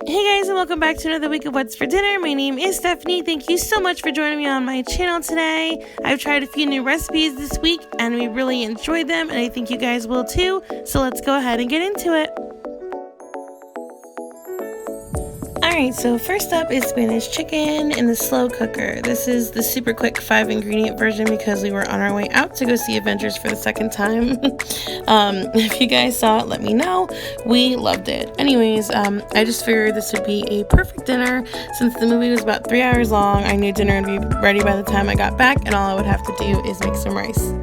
Hey guys, and welcome back to another week of What's for Dinner. My name is Stephanie. Thank you so much for joining me on my channel today. I've tried a few new recipes this week and we really enjoyed them, and I think you guys will too. So let's go ahead and get into it. Alright, so first up is Spanish chicken in the slow cooker. This is the super quick 5-ingredient version because we were on our way out to go see Avengers for the second time. If you guys saw it, let me know. We loved it. Anyways, I just figured this would be a perfect dinner. Since the movie was about 3 hours long, I knew dinner would be ready by the time I got back, and all I would have to do is make some rice.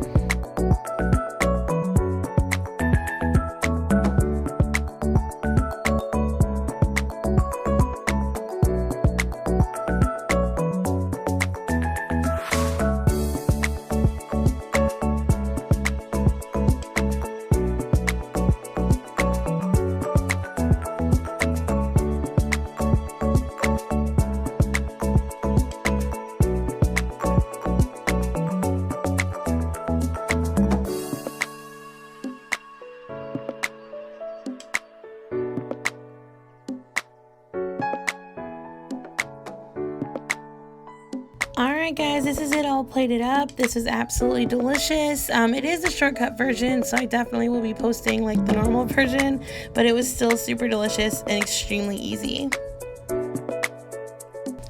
Alright guys, this is it all plated up. This is absolutely delicious. It is a shortcut version, so I definitely will be posting like the normal version, but it was still super delicious and extremely easy.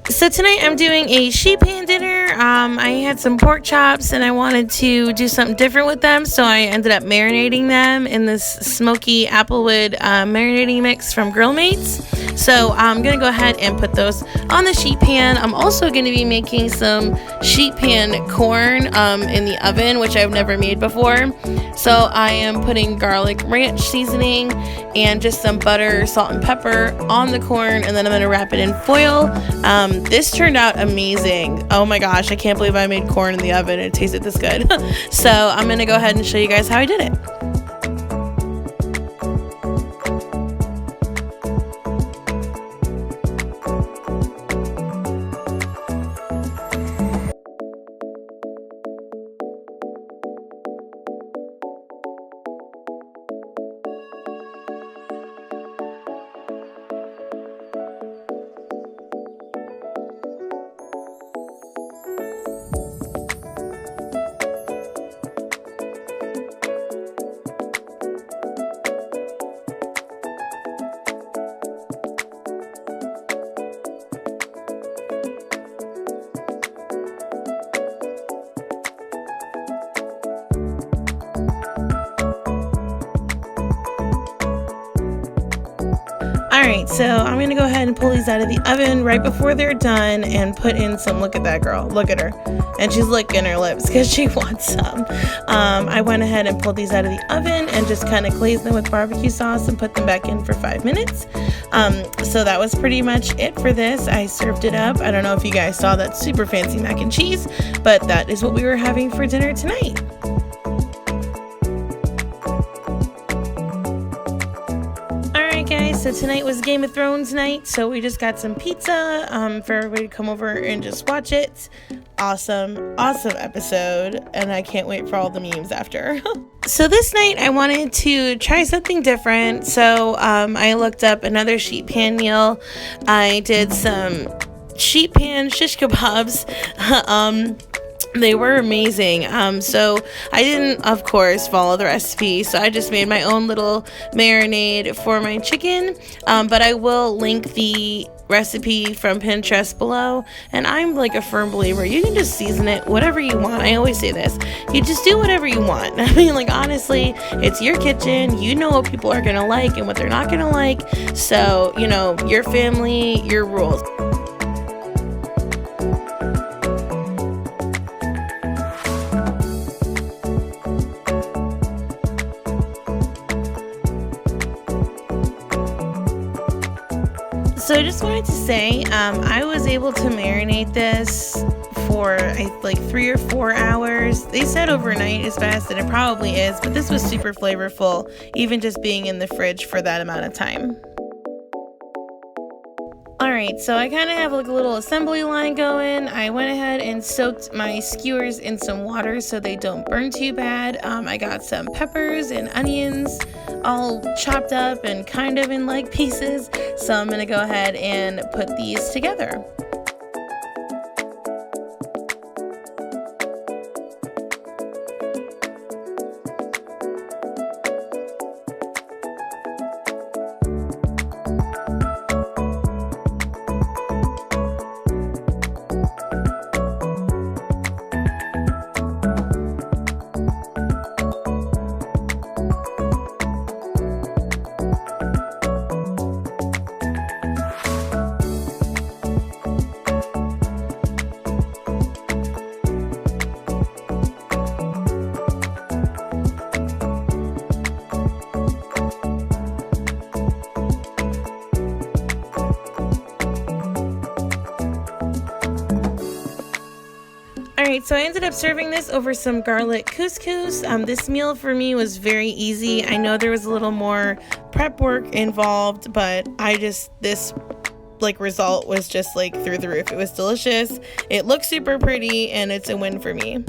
So tonight I'm doing a sheet pan dinner. I had some pork chops and I wanted to do something different with them, so I ended up marinating them in this smoky applewood marinating mix from Grill Mates. So I'm going to go ahead and put those on the sheet pan. I'm also going to be making some sheet pan corn in the oven, which I've never made before. So I am putting garlic ranch seasoning and just some butter, salt, and pepper on the corn, and then I'm going to wrap it in foil. This turned out amazing. Oh my gosh, I can't believe I made corn in the oven and it tasted this good. So I'm going to go ahead and show you guys how I did it. Alright, so I'm going to go ahead and pull these out of the oven right before they're done and put in some, look at that girl, look at her, and she's licking her lips because she wants some. I went ahead and pulled these out of the oven and just kind of glazed them with barbecue sauce and put them back in for 5 minutes. So that was pretty much it for this. I served it up. I don't know if you guys saw that super fancy mac and cheese, but that is what we were having for dinner tonight. Guys, so tonight was Game of Thrones night, so we just got some pizza for everybody to come over and just watch it. Awesome episode, and I can't wait for all the memes after. So this night I wanted to try something different, so I looked up another sheet pan meal. I did some sheet pan shish kebabs. They were amazing. So I didn't, of course, follow the recipe, so I just made my own little marinade for my chicken, but I will link the recipe from Pinterest below. And I'm like a firm believer, you can just season it whatever you want. I always say this, you just do whatever you want. I mean, like, honestly, it's your kitchen, you know what people are gonna like and what they're not gonna like, so, you know, your family, your rules. So I just wanted to say, I was able to marinate this for like 3 or 4 hours. They said overnight is best, and it probably is, but this was super flavorful, even just being in the fridge for that amount of time. Alright, so I kind of have like a little assembly line going. I went ahead and soaked my skewers in some water so they don't burn too bad. I got some peppers and onions all chopped up and kind of in like pieces. So I'm gonna go ahead and put these together. Alright, so I ended up serving this over some garlic couscous. This meal for me was very easy. I know there was a little more prep work involved, but this like result was just like through the roof. It was delicious. It looks super pretty, and it's a win for me.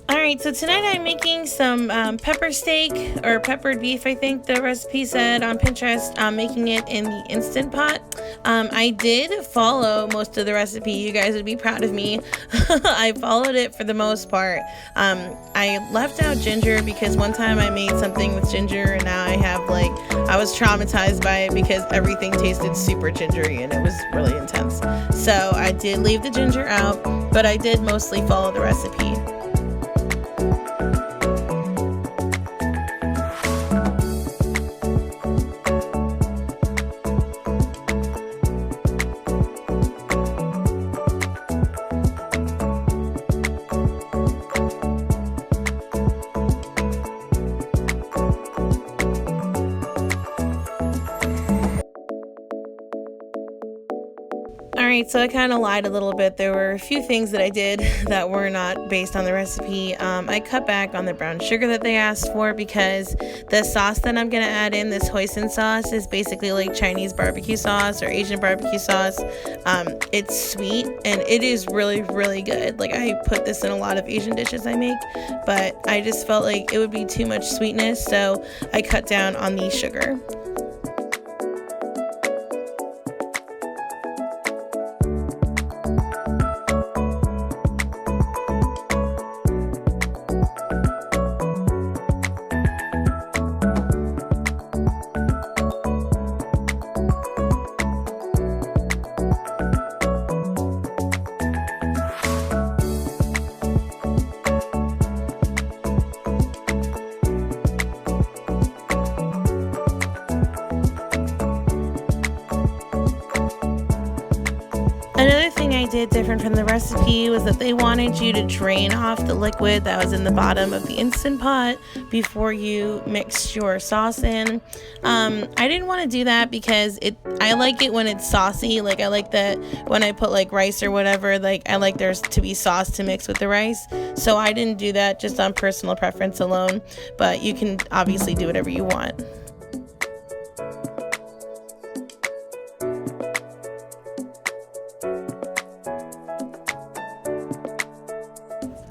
Alright, so tonight I'm making some pepper steak, or peppered beef, I think the recipe said on Pinterest. I'm making it in the Instant Pot. I did follow most of the recipe. You guys would be proud of me. I followed it for the most part. I left out ginger because one time I made something with ginger, and now I was traumatized by it because everything tasted super gingery and it was really intense. So I did leave the ginger out, but I did mostly follow the recipe. Alright, so I kind of lied a little bit. There were a few things that I did that were not based on the recipe. I cut back on the brown sugar that they asked for because the sauce that I'm going to add in, this hoisin sauce, is basically like Chinese barbecue sauce or Asian barbecue sauce. It's sweet and it is really, really good. Like, I put this in a lot of Asian dishes I make, but I just felt like it would be too much sweetness, so I cut down on the sugar. Another thing I did different from the recipe was that they wanted you to drain off the liquid that was in the bottom of the Instant Pot before you mixed your sauce in. I didn't want to do that because I like it when it's saucy. Like, I like that when I put like rice or whatever, like I like there's to be sauce to mix with the rice. So I didn't do that, just on personal preference alone, but you can obviously do whatever you want.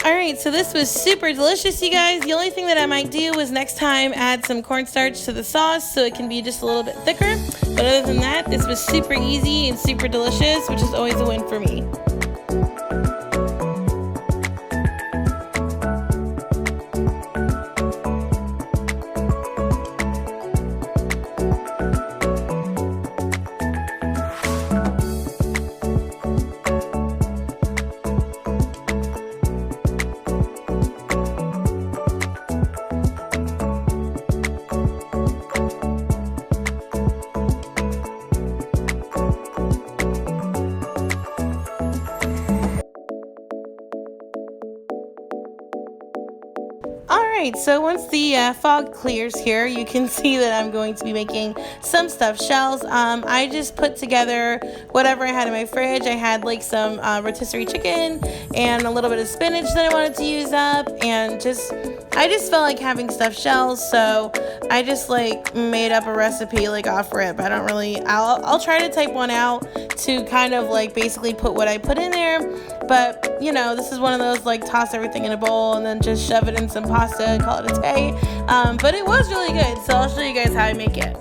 Alright, so this was super delicious, you guys. The only thing that I might do is next time add some cornstarch to the sauce so it can be just a little bit thicker. But other than that, this was super easy and super delicious, which is always a win for me. Alright, so once the fog clears here, you can see that I'm going to be making some stuffed shells. I just put together whatever I had in my fridge. I had like some rotisserie chicken and a little bit of spinach that I wanted to use up, and just I just felt like having stuffed shells, so I just like made up a recipe like off rip. I don't really, I'll try to type one out to kind of like basically put what I put in there, but you know, this is one of those like toss everything in a bowl and then just shove it in some pasta and call it a day. But it was really good, so I'll show you guys how I make it.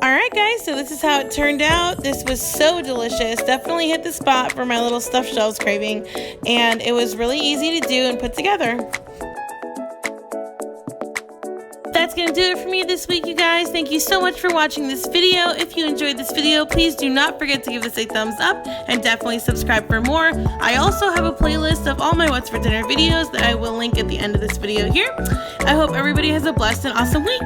Alright guys, so this is how it turned out. This was so delicious. Definitely hit the spot for my little stuffed shells craving, and it was really easy to do and put together. That's going to do it for me this week, you guys. Thank you so much for watching this video. If you enjoyed this video, please do not forget to give this a thumbs up and definitely subscribe for more. I also have a playlist of all my What's for Dinner videos that I will link at the end of this video here. I hope everybody has a blessed and awesome week.